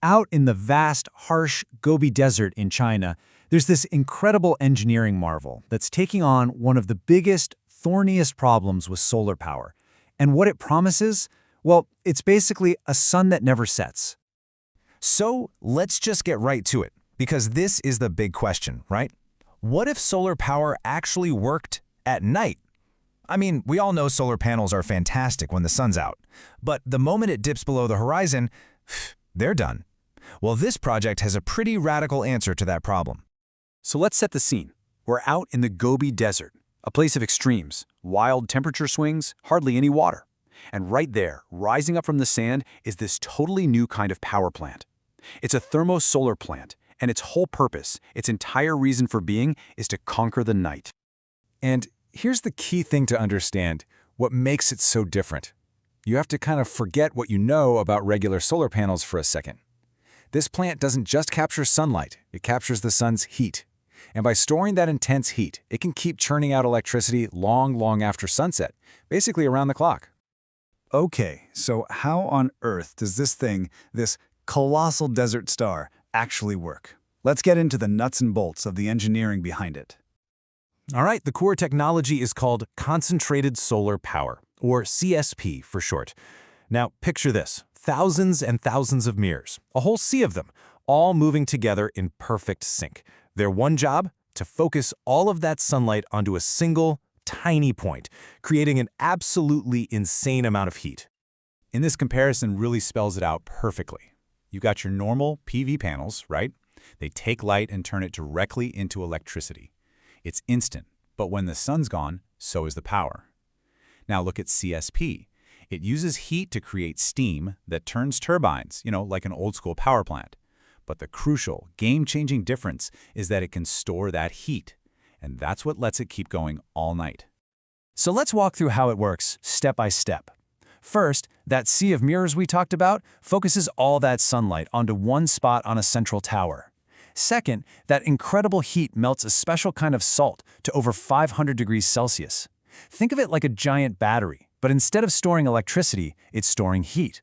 Out in the vast, harsh Gobi Desert in China, there's this incredible engineering marvel that's taking on one of the biggest, thorniest problems with solar power. And what it promises? Well, it's basically a sun that never sets. So let's just get right to it, because this is the big question, right? What if solar power actually worked at night? I mean, we all know solar panels are fantastic when the sun's out, but the moment it dips below the horizon, they're done. Well, this project has a pretty radical answer to that problem. So let's set the scene. We're out in the Gobi Desert, a place of extremes, wild temperature swings, hardly any water. And right there, rising up from the sand, is this totally new kind of power plant. It's a thermosolar plant, and its whole purpose, its entire reason for being, is to conquer the night. And here's the key thing to understand, what makes it so different. You have to kind of forget what you know about regular solar panels for a second. This plant doesn't just capture sunlight, it captures the sun's heat. And by storing that intense heat, it can keep churning out electricity long after sunset, basically around the clock. Okay, so how on earth does this colossal desert star, actually work? Let's get into the nuts and bolts of the engineering behind it. All right, the core technology is called concentrated solar power, or CSP for short. Now, picture this. Thousands and thousands of mirrors, a whole sea of them, all moving together in perfect sync. Their one job? To focus all of that sunlight onto a single, tiny point, creating an absolutely insane amount of heat. And this comparison really spells it out perfectly. You got your normal PV panels, right? They take light and turn it directly into electricity. It's instant, but when the sun's gone, so is the power. Now look at CSP. It uses heat to create steam that turns turbines, like an old-school power plant. But the crucial, game-changing difference is that it can store that heat, and that's what lets it keep going all night. So let's walk through how it works, step by step. First, that sea of mirrors we talked about focuses all that sunlight onto one spot on a central tower. Second, that incredible heat melts a special kind of salt to over 500 degrees Celsius. Think of it like a giant battery, but instead of storing electricity, it's storing heat.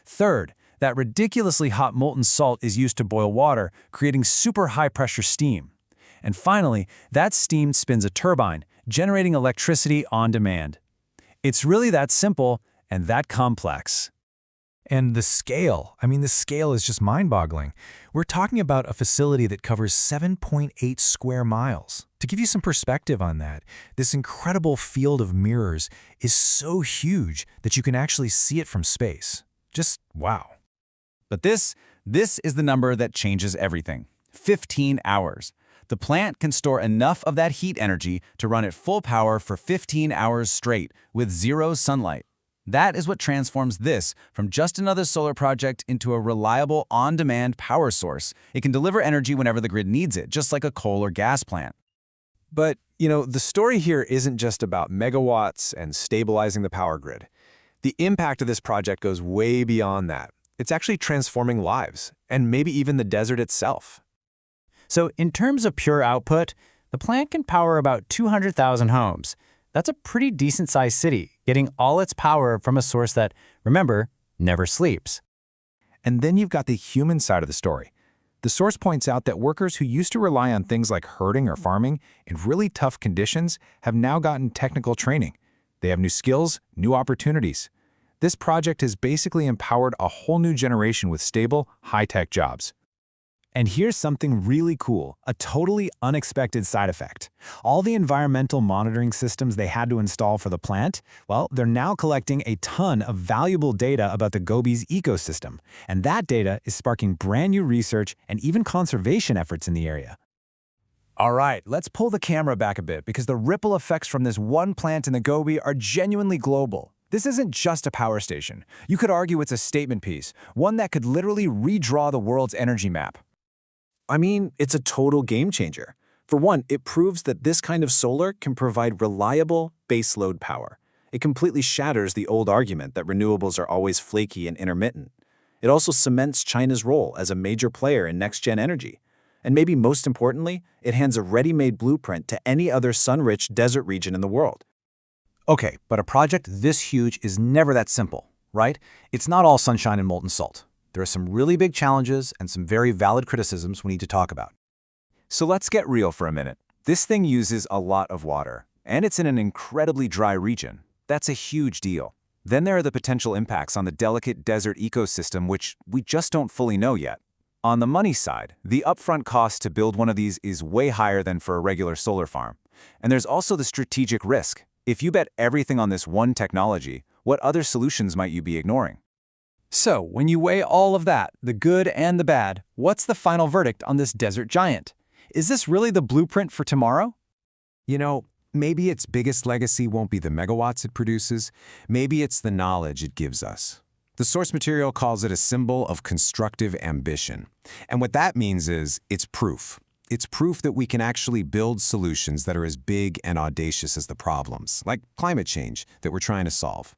Third, that ridiculously hot molten salt is used to boil water, creating super high-pressure steam. And finally, that steam spins a turbine, generating electricity on demand. It's really that simple and that complex. And the scale is just mind-boggling. We're talking about a facility that covers 7.8 square miles. To give you some perspective on that, this incredible field of mirrors is so huge that you can actually see it from space. Just wow. But this is the number that changes everything. 15 hours. The plant can store enough of that heat energy to run at full power for 15 hours straight with zero sunlight. That is what transforms this from just another solar project into a reliable, on-demand power source. It can deliver energy whenever the grid needs it, just like a coal or gas plant. But, the story here isn't just about megawatts and stabilizing the power grid. The impact of this project goes way beyond that. It's actually transforming lives, and maybe even the desert itself. So in terms of pure output, the plant can power about 200,000 homes. That's a pretty decent-sized city, getting all its power from a source that, remember, never sleeps. And then you've got the human side of the story. The source points out that workers who used to rely on things like herding or farming in really tough conditions have now gotten technical training. They have new skills, new opportunities. This project has basically empowered a whole new generation with stable, high-tech jobs. And here's something really cool, a totally unexpected side effect. All the environmental monitoring systems they had to install for the plant, well, they're now collecting a ton of valuable data about the Gobi's ecosystem. And that data is sparking brand new research and even conservation efforts in the area. All right, let's pull the camera back a bit because the ripple effects from this one plant in the Gobi are genuinely global. This isn't just a power station. You could argue it's a statement piece, one that could literally redraw the world's energy map. I mean, it's a total game changer. For one, it proves that this kind of solar can provide reliable baseload power. It completely shatters the old argument that renewables are always flaky and intermittent. It also cements China's role as a major player in next-gen energy. And maybe most importantly, it hands a ready-made blueprint to any other sun-rich desert region in the world. Okay, but a project this huge is never that simple, right? It's not all sunshine and molten salt. There are some really big challenges and some very valid criticisms we need to talk about. So let's get real for a minute. This thing uses a lot of water, and it's in an incredibly dry region. That's a huge deal. Then there are the potential impacts on the delicate desert ecosystem, which we just don't fully know yet. On the money side, the upfront cost to build one of these is way higher than for a regular solar farm. And there's also the strategic risk. If you bet everything on this one technology, what other solutions might you be ignoring? So, when you weigh all of that, the good and the bad, what's the final verdict on this desert giant? Is this really the blueprint for tomorrow? You know, maybe its biggest legacy won't be the megawatts it produces. Maybe it's the knowledge it gives us. The source material calls it a symbol of constructive ambition. And what that means is it's proof. It's proof that we can actually build solutions that are as big and audacious as the problems, like climate change, that we're trying to solve.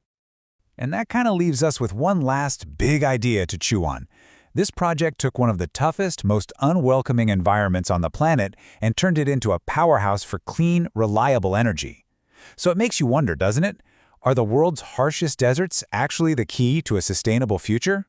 And that kind of leaves us with one last big idea to chew on. This project took one of the toughest, most unwelcoming environments on the planet and turned it into a powerhouse for clean, reliable energy. So it makes you wonder, doesn't it? Are the world's harshest deserts actually the key to a sustainable future?